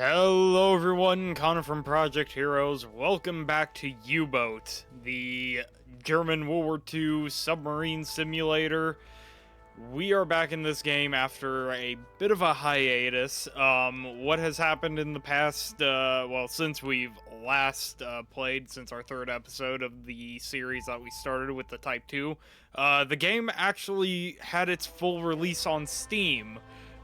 Hello everyone, Connor from Project Heroes. Welcome back to Uboat, the German World War II submarine simulator. We are back in this game after a bit of a hiatus. What has happened in the past, since we've last played, since our third episode of the series that we started with the Type 2, the game actually had its full release on Steam,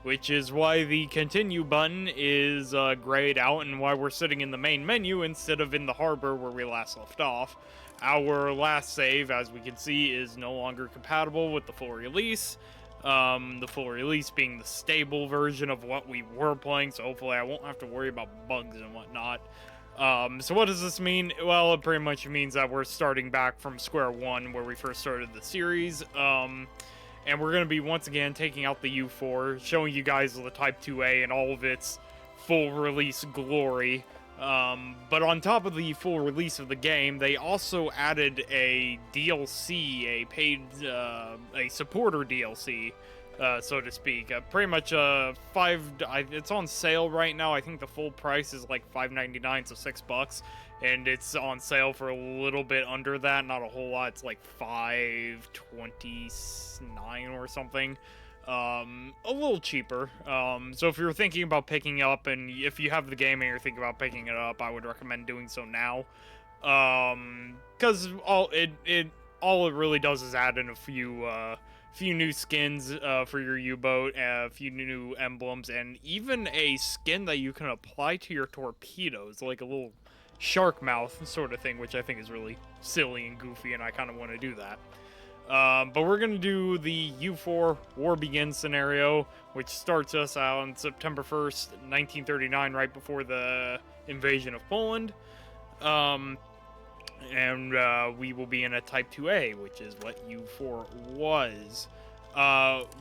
which is why the continue button is grayed out and why we're sitting in the main menu instead of in the harbor where we last left off. Our last save, as we can see, is no longer compatible with the full release. The full release being the stable version of what we were playing, so hopefully I won't have to worry about bugs and whatnot. So what does this mean? Well, it pretty much means that we're starting back from square one where we first started the series. And we're going to be once again taking out the U4, showing you guys the Type 2A and all of its full release glory. But on top of the full release of the game, they also added a DLC, a paid, a supporter DLC, so to speak. Pretty much it's on sale right now. I think the full price is like $5.99, so $6. And it's on sale for a little bit under that, not a whole lot. It's like $5.29 or something. A little cheaper. So if you're thinking about picking up, and if you have the game and you're thinking about picking it up, I would recommend doing so now. Because all it really does is add in a few new skins for your U-boat, a few new emblems, and even a skin that you can apply to your torpedoes, like a little shark mouth sort of thing, which I think is really silly and goofy, and I kind of want to do that. But we're going to do the U4 War Begins scenario, which starts us out on September 1st, 1939, right before the invasion of Poland. And we will be in a Type 2A, which is what U4 was.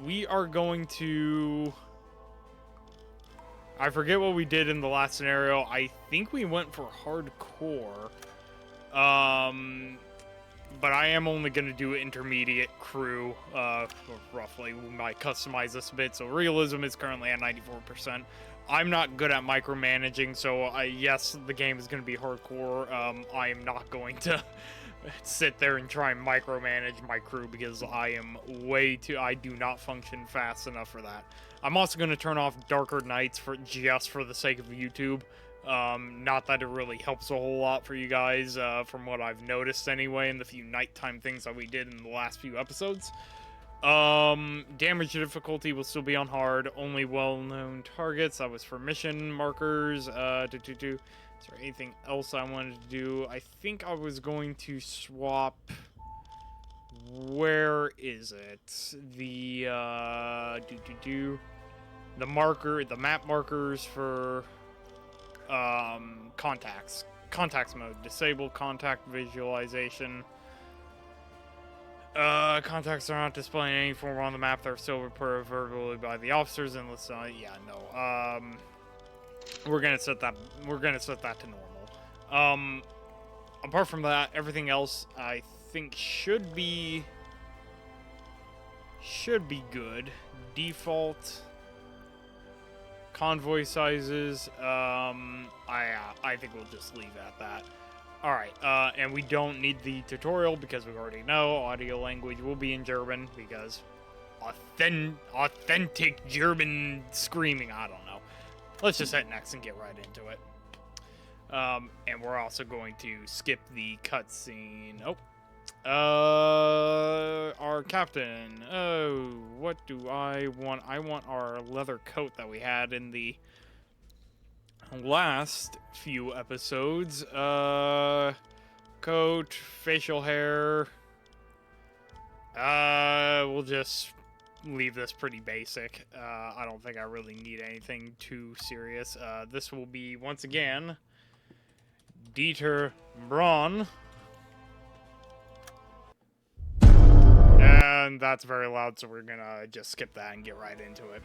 We are going to... I forget what we did in the last scenario. I think we went for hardcore. But I am only going to do intermediate crew, roughly. We might customize this a bit. So realism is currently at 94%. I'm not good at micromanaging, so yes, the game is going to be hardcore. I am not going to sit there and try and micromanage my crew because I am I do not function fast enough for that. I'm also going to turn off Darker Nights just for the sake of YouTube. Not that it really helps a whole lot for you guys, from what I've noticed anyway in the few nighttime things that we did in the last few episodes. Damage difficulty will still be on hard. Only well-known targets. That was for mission markers. Is there anything else I wanted to do? I think I was going to swap... Where is it? The, the map markers for... contacts mode. Disable contact visualization. Contacts are not displaying any form on the map. They're still reported verbally by the officers and let's we're gonna set that to normal. Apart from that, everything else I think should be good. Default convoy sizes, I think we'll just leave it at that. Alright, and we don't need the tutorial because we already know audio language will be in German because authentic German screaming, I don't know. Let's just hit next and get right into it. And we're also going to skip the cutscene. Oh. Our captain. Oh, what do I want? I want our leather coat that we had in the last few episodes. Coat, facial hair. We'll just leave this pretty basic. I don't think I really need anything too serious. This will be, once again, Dieter Braun. And that's very loud, so we're gonna just skip that and get right into it.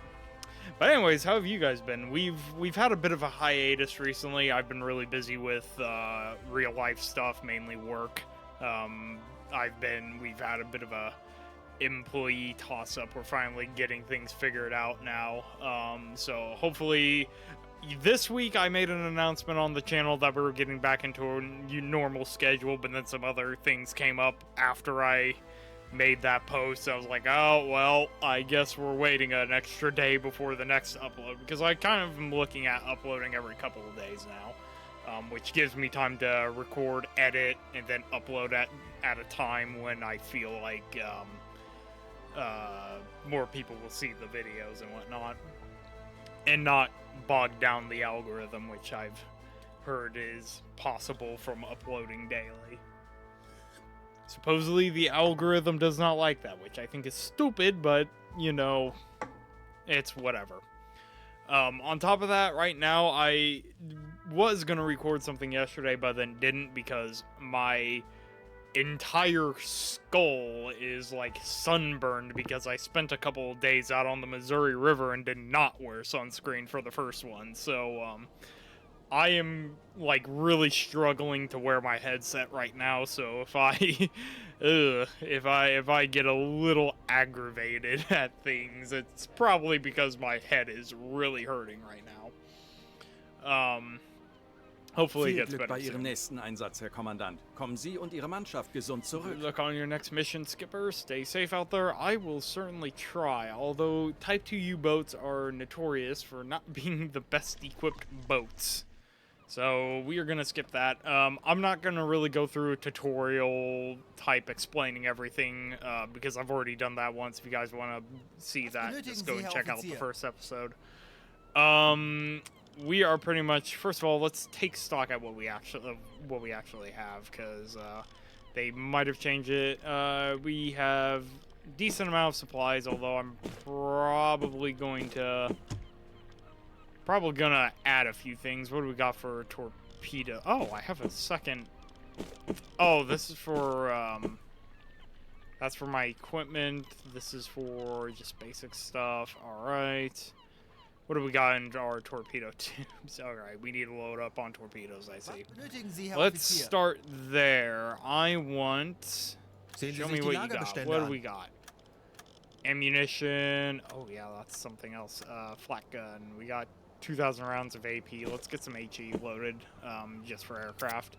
But anyways, how have you guys been? We've had a bit of a hiatus recently. I've been really busy with real life stuff, mainly work. We've had a bit of a employee toss-up. We're finally getting things figured out now. So hopefully this week I made an announcement on the channel that we were getting back into a normal schedule, but then some other things came up after I made that post. I was like, oh, well, I guess we're waiting an extra day before the next upload, because I kind of am looking at uploading every couple of days now, which gives me time to record, edit, and then upload at a time when I feel like more people will see the videos and whatnot, and not bog down the algorithm, which I've heard is possible from uploading daily. Supposedly the algorithm does not like that, which I think is stupid, but, you know, it's whatever. On top of that, right now, I was going to record something yesterday, but then didn't because my entire skull is, like, sunburned because I spent a couple of days out on the Missouri River and did not wear sunscreen for the first one, so, I am, like, really struggling to wear my headset right now, so if I, if I get a little aggravated at things, it's probably because my head is really hurting right now. Hopefully it gets better bei Ihrem soon. nächsten Einsatz, Herr Kommandant. Kommen Sie und Ihre Mannschaft gesund zurück. Good luck on your next mission, Skipper. Stay safe out there. I will certainly try, although Type 2 U-boats are notorious for not being the best equipped boats. So we are going to skip that. I'm not going to really go through a tutorial type explaining everything, because I've already done that once. If you guys want to see that, just go and check out the first episode. We are pretty much, first of all, let's take stock at what we actually have, because they might have changed it. We have a decent amount of supplies, although I'm probably gonna add a few things. What do we got for a torpedo? Oh, I have a second. Oh, this is for, that's for my equipment. This is for just basic stuff. Alright. What do we got in our torpedo tubes? Alright, we need to load up on torpedoes, I see. Let's start there. I want... Show me what you got. What do we got? Ammunition. Oh, yeah, that's something else. Flat gun. We got 2,000 rounds of AP. Let's get some HE loaded, just for aircraft.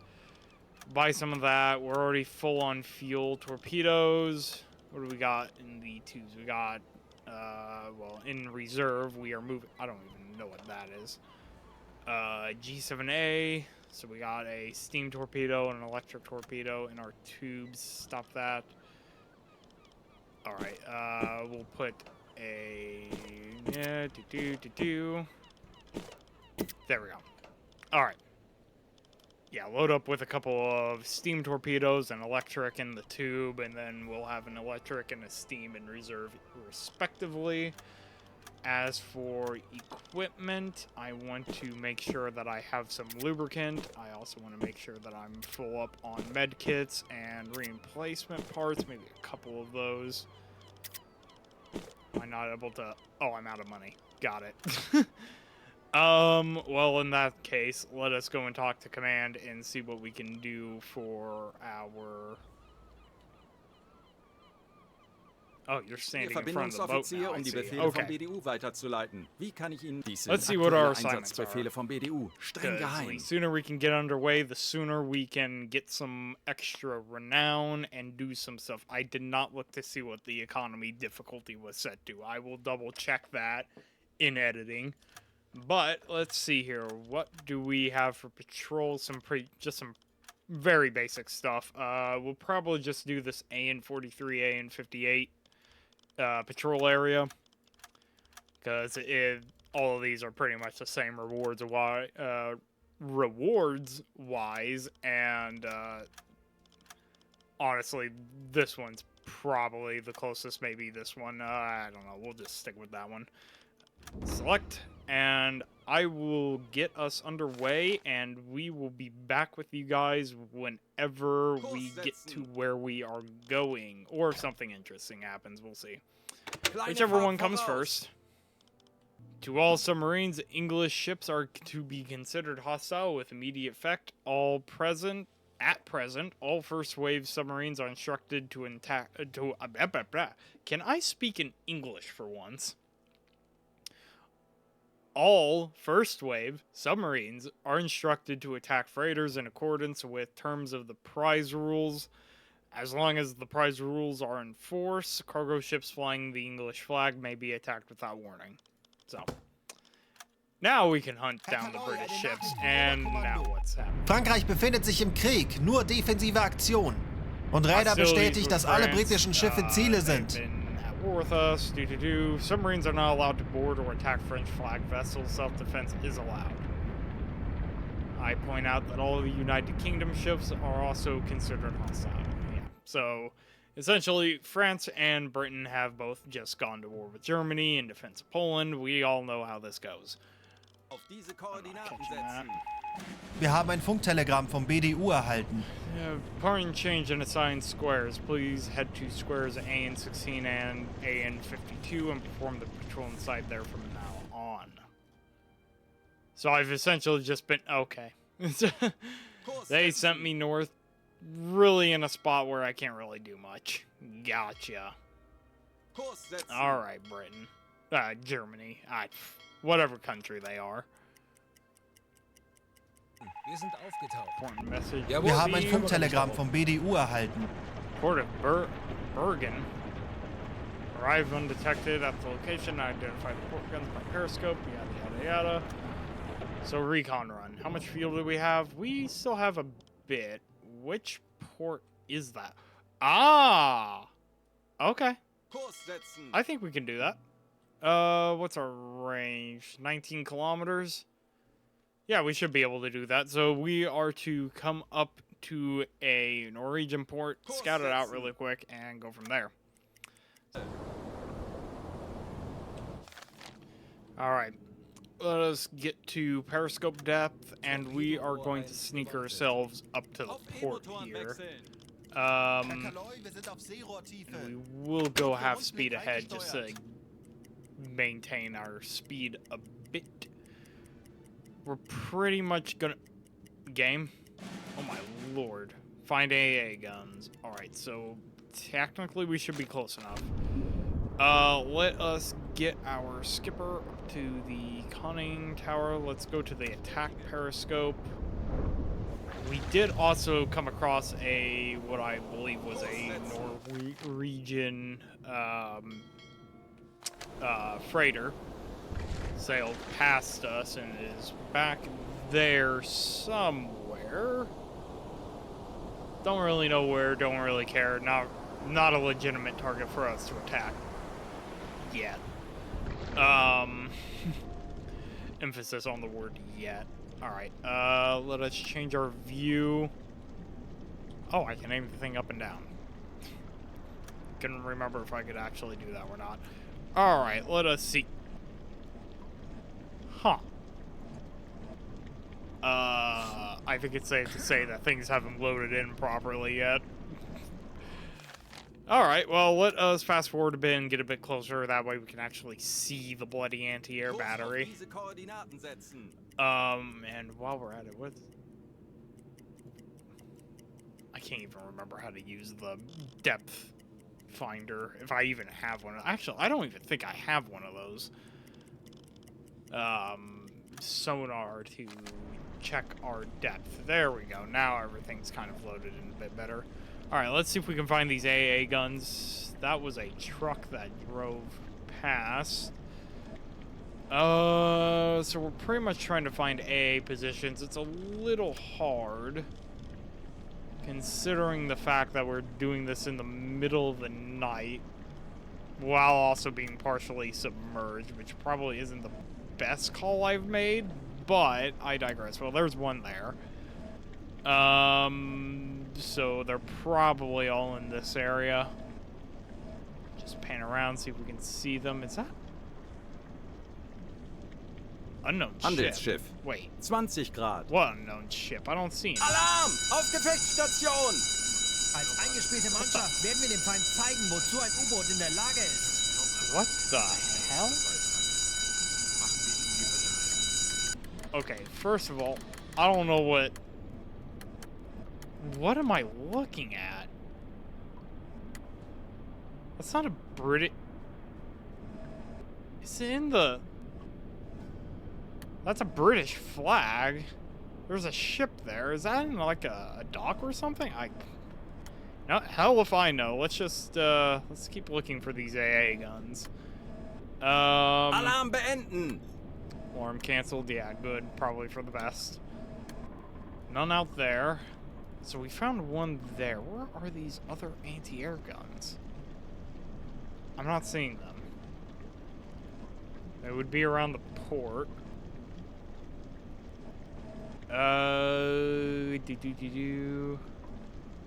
Buy some of that. We're already full on fuel. Torpedoes. What do we got in the tubes? We got, well, in reserve, we are moving. I don't even know what that is. G7A. So we got a steam torpedo and an electric torpedo in our tubes. Stop that. Alright, we'll put a... Yeah, There we go. Alright. Yeah, load up with a couple of steam torpedoes and electric in the tube, and then we'll have an electric and a steam in reserve, respectively. As for equipment, I want to make sure that I have some lubricant. I also want to make sure that I'm full up on med kits and replacement parts, maybe a couple of those. Am I not able to... Oh, I'm out of money. Got it. Well, in that case, let us go and talk to command and see what we can do for our... Oh, you're standing in front of the boat now, I die see. Befehle vom Okay. BDU weiterzuleiten. Wie kann ich Ihnen dies Let's see what our assignments Einsatzbefehle vom BDU? Streng The geheim. sooner we can get underway, the sooner we can get some extra renown and do some stuff. I did not look to see what the economy difficulty was set to. I will double check that in editing. But let's see here. What do we have for patrol? Just some very basic stuff. We'll probably just do this AN 43, AN 58 patrol area, because all of these are pretty much the same rewards wise, and honestly, this one's probably the closest. Maybe this one. I don't know. We'll just stick with that one. Select, and I will get us underway, and we will be back with you guys whenever we get to where we are going, or if something interesting happens. We'll see. Whichever one comes first. To all submarines, English ships are to be considered hostile with immediate effect. At present, all first wave submarines are instructed to attack. Can I speak in English for once? All first wave submarines are instructed to attack freighters in accordance with terms of the prize rules. As long as the prize rules are in force, cargo ships flying the English flag may be attacked without warning. So, now we can hunt down the British ships, and now what's happening? Frankreich befindet sich im Krieg, nur defensive Aktion. Und Radar bestätigt, dass alle britischen Schiffe Ziele sind. War with us, Submarines are not allowed to board or attack French flag vessels. Self-defense is allowed. I point out that all of the United Kingdom ships are also considered hostile. Yeah. So, essentially, France and Britain have both just gone to war with Germany in defense of Poland. We all know how this goes. Auf diese Koordinaten setzen. Wir haben ein Funktelegramm vom BDU erhalten. Parting change and assign squares. Please head to squares A and 16 and A and 52 and perform the patrol inside there from now on. So I've essentially just been... Okay. They sent me north really in a spot where I can't really do much. Gotcha. Alright, Britain. Germany. Whatever country they are. Wir sind aufgetaucht. Message. Wir haben ein Funktelegramm vom BDU erhalten. Port of Bergen. Arrive undetected at the location. Identify the port guns by periscope. Yada, yada, yada. So, recon run. How much fuel do we have? We still have a bit. Which port is that? Ah! Okay. I think we can do that. What's our range? 19 kilometers? Yeah, we should be able to do that. So we are to come up to a Norwegian port, scout it out really quick, and go from there. Alright. Let us get to periscope depth, and we are going to sneak ourselves up to the port here. We will go half speed ahead just to maintain our speed a bit. We're pretty much gonna... Game? Oh my lord. Find AA guns. Alright, so technically we should be close enough. Let us get our skipper up to the conning tower. Let's go to the attack periscope. We did also come across a, what I believe was a Norwegian, freighter. Sailed past us and is back there somewhere. Don't really know where, don't really care. Not a legitimate target for us to attack yet. Emphasis on the word yet. Alright, let us change our view. Oh, I can aim the thing up and down. Couldn't remember if I could actually do that or not. Alright, let us see. Huh. I think it's safe to say that things haven't loaded in properly yet. Alright, well, let us fast forward a bit and get a bit closer. That way we can actually see the bloody anti-air battery. And while we're at it, I can't even remember how to use the depth finder, if I even have one. Actually, I don't even think I have one of those. Sonar to check our depth. There we go. Now everything's kind of loaded in a bit better. Alright, let's see if we can find these AA guns. That was a truck that drove past. So we're pretty much trying to find AA positions. It's a little hard, considering the fact that we're doing this in the middle of the night, while also being partially submerged, which probably isn't the best call I've made, but I digress. Well, there's one there. So they're probably all in this area. Just pan around, see if we can see them. Is that unknown Handelsschiff. Wait. 20 Grad. What unknown ship? I don't see any. Alarm! Auf Gefechtsstation! Als eingespielte Mannschaft werden wir dem Feind zeigen, wozu ein U-Boot in der Lage ist. What the hell? Okay, first of all, I don't know what am I looking at? That's not a British... It's in the... That's a British flag. There's a ship there. Is that in like a dock or something? No, hell if I know. Let's just let's keep looking for these AA guns. Alarm beenden! Alarm canceled. Yeah, good. Probably for the best. None out there. So we found one there. Where are these other anti-air guns? I'm not seeing them. It would be around the port.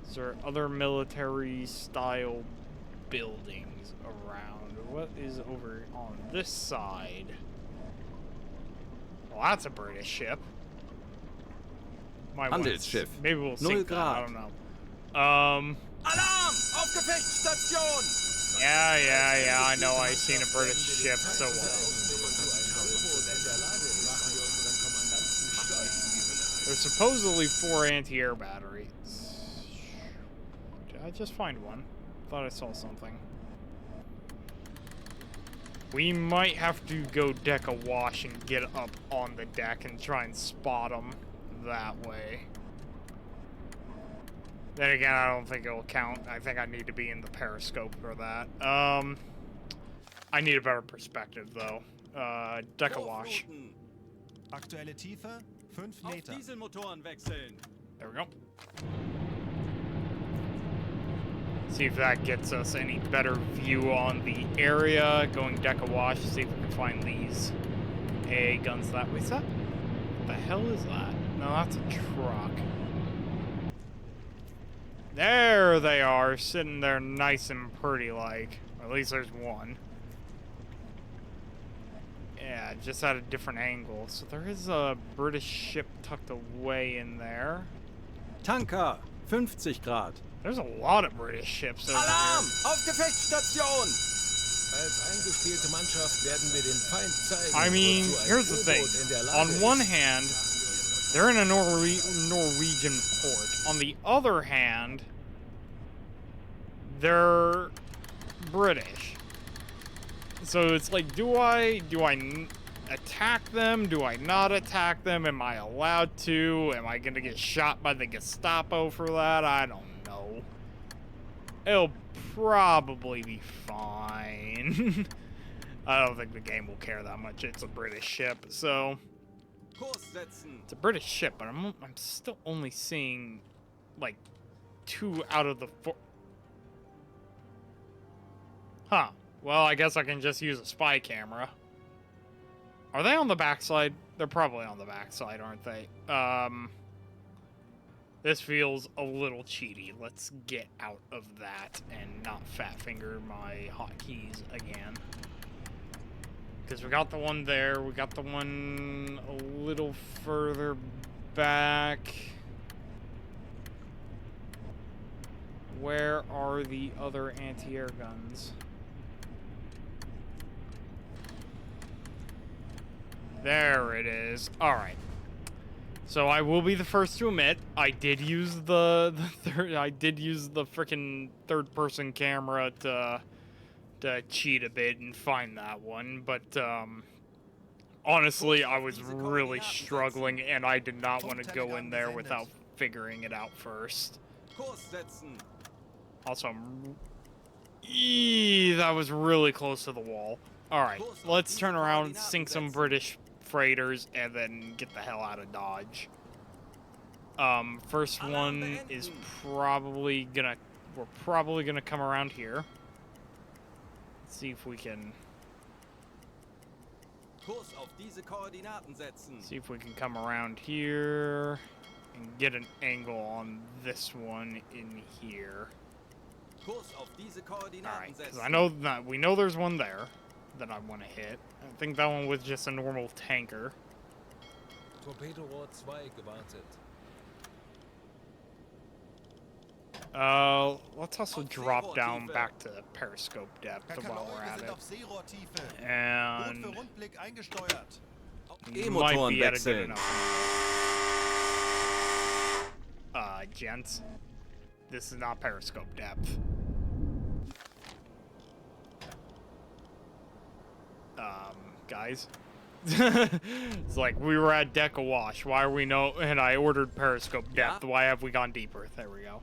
Is there other military style buildings around? What is over on this side? Well, that's a British ship. Handelsschiff. Maybe we'll 0 sink that. I Grad. don't know. Alarm! Auf Gefechtsstation! Yeah. I know. I seen a British ship. So there's supposedly 4 anti-air batteries. Did I just find one? Thought I saw something. We might have to go deck a wash and get up on the deck and try and spot them that way. Then again, I don't think it'll count. I think I need to be in the periscope for that. I need a better perspective though. Deck a wash. Aktuelle Tiefe 5 Auf Meter. Dieselmotoren wechseln. There we go. See if that gets us any better view on the area. Going deck a wash, see if we can find these AA guns that way. Is that? What the hell is that? No, that's a truck. There they are, sitting there nice and pretty like. Or at least there's one. Yeah, just at a different angle. So there is a British ship tucked away in there. Tanker, 50 Grad. There's a lot of British ships over Alarm! here. Auf Gefechtsstation! Als eingespielte Mannschaft werden wir den Feind zeigen, I mean, wozu ein here's the thing. U-Boot in der Lage On one ist. hand, they're in a Norwegian port. On the other hand, they're British. So it's like, do I attack them? Do I not attack them? Am I allowed to? Am I gonna get shot by the Gestapo for that? I don't know. It'll probably be fine. I don't think the game will care that much. It's a British ship, so Kurs setzen. it's a British ship, but I'm still only seeing like 2 out of the 4. Huh. Well, I guess I can just use a spy camera. Are they on the backside? They're probably on the backside, aren't they? This feels a little cheaty. Let's get out of that and not fat finger my hotkeys again. Because we got the one there. We got the one a little further back. Where are the other anti-air guns? There it is. All right. So I will be the first to admit I did use the freaking third-person camera to cheat a bit and find that one, but honestly I was really struggling and I did not want to go in there without figuring it out first. Kurs setzen. Also, that was really close to the wall. All right, let's turn around, sink some British freighters, and then get the hell out of Dodge. First one is probably gonna... We're probably gonna come around here. Let's see if we can... Kurs auf diese Koordinaten setzen. See if we can come around here and get an angle on this one in here. Kurs auf diese Koordinaten Alright, because setzen. I know that we know there's one there that I want to hit. I think that one was just a normal tanker. Torpedorohr 2 gewartet. Let's also drop down back to periscope depth while we're at sind it. auf Seerohrtiefe. Boot And für Rundblick eingesteuert. might E-Motoren be at a good wechseln. enough. Gents, this is not periscope depth. Guys, It's like, we were at deck awash. Why are we no? And I ordered periscope depth. Yeah. Why have we gone deeper? There we go.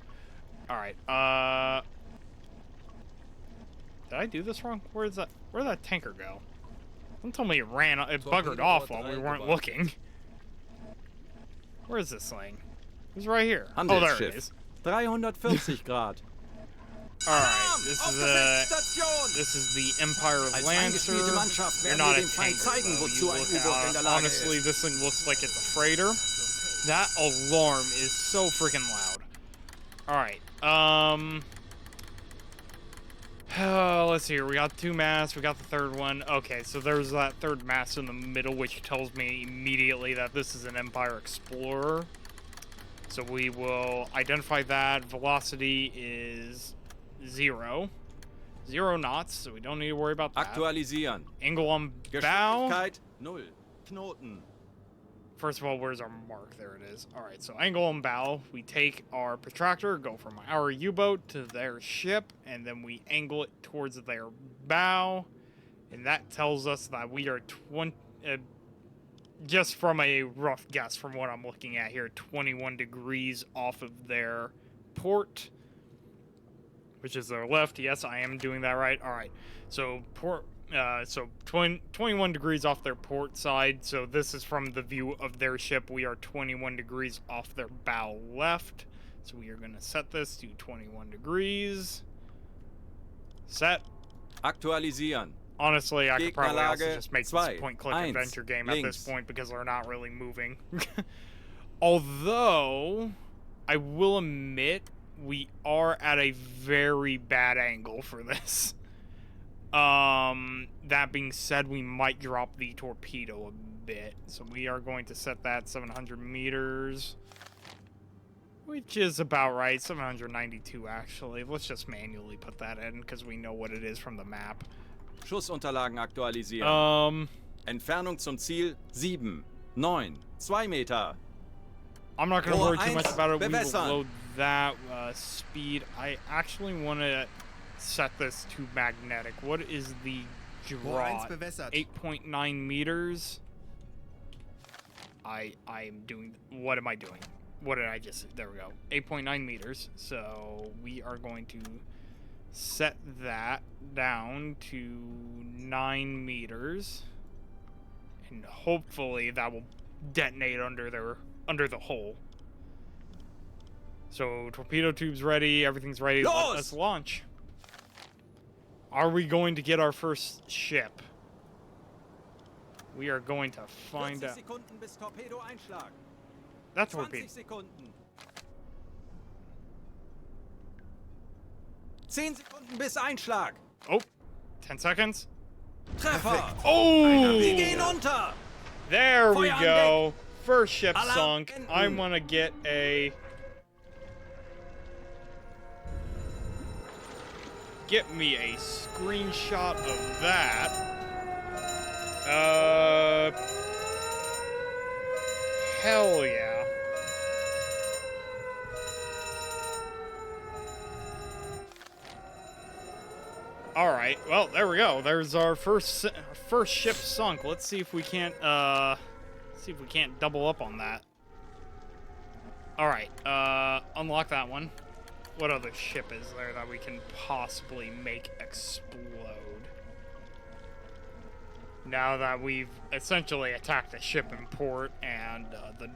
All right. Did I do this wrong? Where'd that tanker go? Don't tell me it buggered off while we weren't looking. Where is this thing? It's right here. Oh, there it Handelsschiff. is. 340 Grad. All right. This is the Empire Als Lancer. eingespielte Mannschaft You're werden not wir a dem Feind tanker, zeigen, though. wozu You ein look U-Boot in der Lage honestly, ist. this thing looks like it's a freighter. That alarm is so freaking loud. All right. Let's see here. We got 2 masts. We got the 3rd one. Okay, so there's that 3rd mast in the middle, which tells me immediately that this is an Empire Explorer. So we will identify that. Velocity is 0. 0 knots, so we don't need to worry about that. Aktualisieren. Angle on bow. Geschwindigkeit 0. Knoten. First of all, where's our mark? There it is. All right, so angle on bow. We take our protractor, go from our U-boat to their ship, and then we angle it towards their bow. And that tells us that we are just from a rough guess from what I'm looking at here, 21 degrees off of their port, which is their left. Yes, I am doing that right. All right, so 21 degrees off their port side. So this is from the view of their ship. We are 21 degrees off their bow left. So we are going to set this to 21 degrees. Set. Aktualisieren. Honestly, I could probably also Gegnerlage just make this 2, a point-click 1, adventure game at this links. point because they're not really moving. Although, I will admit, we are at a very bad angle for this. That being said, we might drop the torpedo a bit. So we are going to set that 700 meters. Which is about right. 792, actually. Let's just manually put that in because we know what it is from the map. Schussunterlagen aktualisieren. Entfernung zum Ziel 7, 9, 2 Meter. I'm not going to Rohr worry too much 1, about it. We will bewässern. load that speed. I actually want to set this to magnetic. What is the draw? 1 bewässert. 8.9 meters. I'm doing... What am I doing? What did I just... There we go. 8.9 meters. So we are going to set that down to 9 meters. And hopefully that will detonate under the hull. So torpedo tubes ready, everything's ready. Los! Let's launch. Are we going to get our first ship? We are going to find 40 out. Sekunden bis Torpedo-Einschlag. That 20 torpedo. Sekunden. 10 Sekunden bis Einschlag. Oh, 10 seconds. Treffer. Oh! Wir gehen unter. There we Feuer an go. First ship Alarm sunk. enden. I want to get a... Get me a screenshot of that. Hell yeah. All right. Well, there we go. There's our first ship sunk. Let's see if we can't double up on that. All right. Unlock that one. What other ship is there that we can possibly make explode? Now that we've essentially attacked a ship in port, and the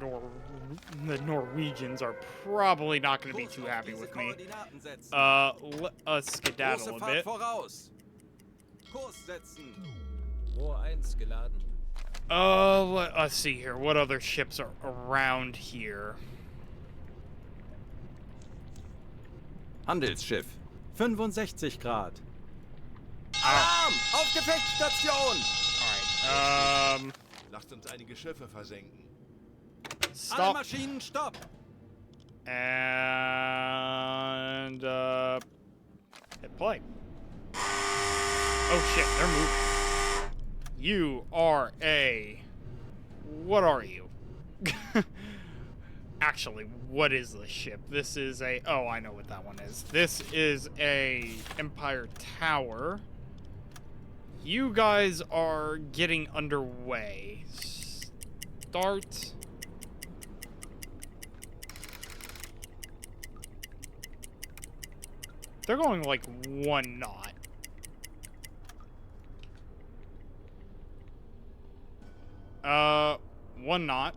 Norwegians are probably not going to be too happy with me. Let us skedaddle Große a Fahrt bit. voraus. Kurs setzen. Rohr 1 geladen. Let us see here. What other ships are around here? Handelsschiff. 65 Grad. Alarm! Auf Gefechtsstation! Alright, Lasst uns einige Schiffe versenken. Alle stop. Maschinen stopp! And, hit play. Oh shit, they're moving. You are a... What are you? Actually, what is this ship? This is a... Oh, I know what that one is. This is a Empire Tower. You guys are getting underway. Start. They're going like 1 knot. One knot.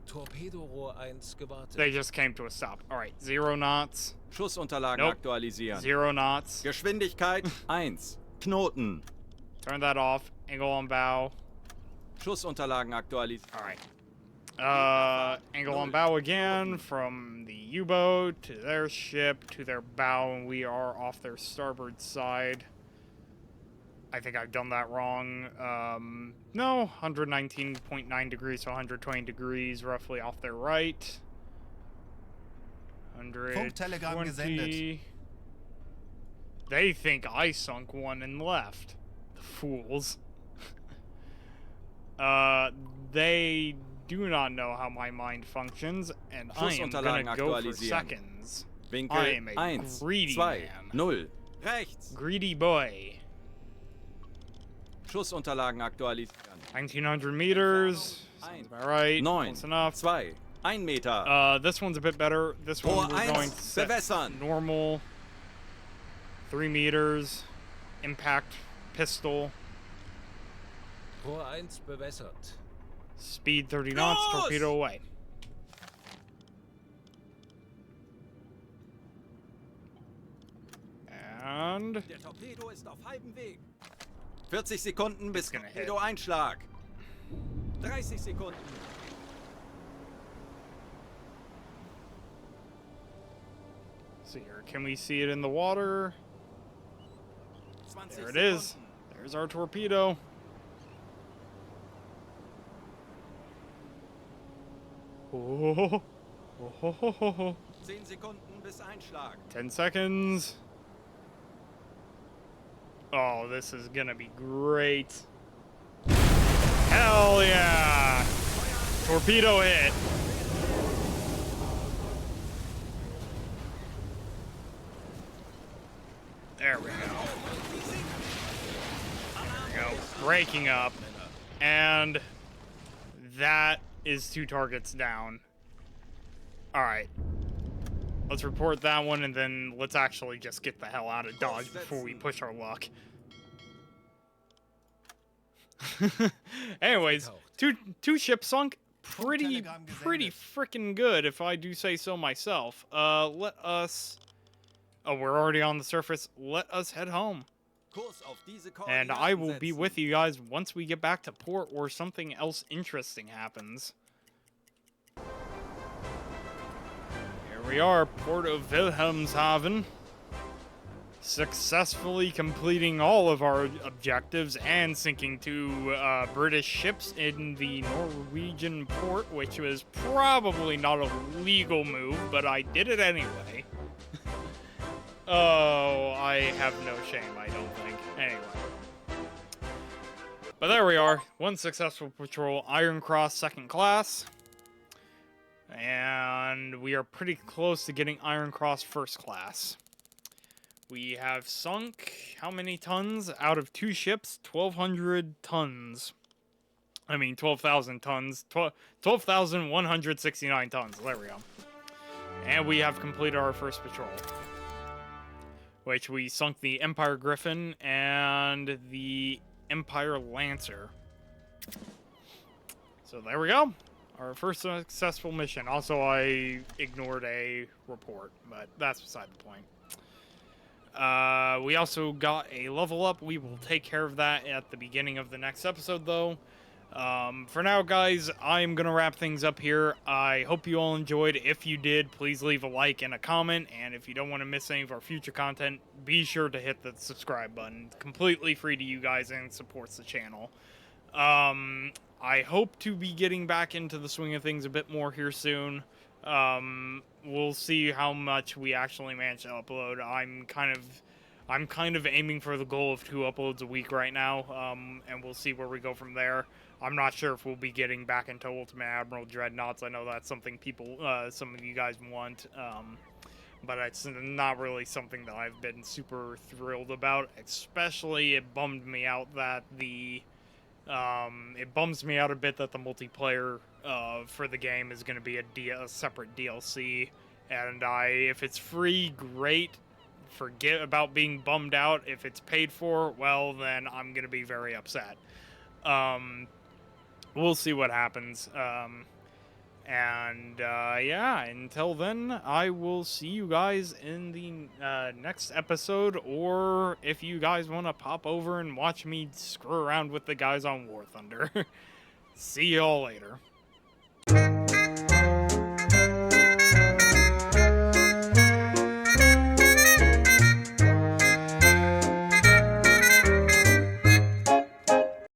Torpedorohr 1 gewartet. They just came to a stop. All right, 0 knots. Schussunterlagen Nope. aktualisieren. 0 knots. Geschwindigkeit 1. Knoten. Turn that off. Angle on bow. Schussunterlagen aktualisieren. All right. Angle on bow again from the U-boat to their ship to their bow, and we are off their starboard side. I think I've done that wrong. No, 119.9 degrees, so 120 degrees roughly off their right. Funktelegramm 120. gesendet. They think I sunk one and left. The fools. They do not know how my mind functions, and I am gonna go for seconds. Winkel I am a 1, greedy 2, man. 0. Rechts. Greedy boy. Schussunterlagen aktualisieren. 1900 meters. Sounds about right. 9, Close enough. 2, 1 Meter. This one's a bit better. This one Rohr we're 1, going set bewässern. normal. 3 meters. Impact pistol. Rohr 1 bewässert. Speed 30 knots. Los! Torpedo away. And Der Torpedo ist auf halbem Weg. 40 Sekunden bis gonna hit. Torpedo-Einschlag. 30 Sekunden. see here. Can we see it in the water? 20 There it is. Sekunden. There's our torpedo. Oh, 10 Sekunden bis Einschlag. 10 seconds. Oh, this is gonna be great. Hell yeah! Torpedo hit. There we go. There we go. Breaking up. And that is 2 targets down. Alright. Let's report that one, and then let's actually just get the hell out of Dodge before we push our luck. Anyways, two ships sunk. Pretty freaking good, if I do say so myself. Let us... Oh, we're already on the surface. Let us head home. Kurs auf diese And I will Koordinaten be setzen. with you guys once we get back to port or something else interesting happens. Here we are, Port of Wilhelmshaven. Successfully completing all of our objectives and sinking 2 British ships in the Norwegian port, which was probably not a legal move, but I did it anyway. Oh, I have no shame, I don't think. Anyway. But there we are. 1 successful patrol, Iron Cross 2nd class. And we are pretty close to getting Iron Cross 1st class. We have sunk how many tons? Out of 2 ships, 1,200 tons. I mean, 12,000 tons. 12,169 tons. There we go. And we have completed our first patrol. Which we sunk the Empire Griffin and the Empire Lancer. So there we go. Our first successful mission. Also, I ignored a report, but that's beside the point. We also got a level up. We will take care of that at the beginning of the next episode, though. For now, guys, I'm going to wrap things up here. I hope you all enjoyed. If you did, please leave a like and a comment. And if you don't want to miss any of our future content, be sure to hit the subscribe button. It's completely free to you guys and supports the channel. I hope to be getting back into the swing of things a bit more here soon. We'll see how much we actually manage to upload. I'm kind of aiming for the goal of 2 uploads a week right now, and we'll see where we go from there. I'm not sure if we'll be getting back into Ultimate Admiral Dreadnoughts. I know that's something people, some of you guys want. but it's not really something that I've been super thrilled about. Especially, it bummed me out that it bums me out a bit that the multiplayer for the game is going to be a separate DLC, and if it's free, great. Forget about being bummed out. If it's paid for, well, then I'm going to be very upset. We'll see what happens. Yeah, until then, I will see you guys in the next episode, or if you guys want to pop over and watch me screw around with the guys on War Thunder. See y'all later.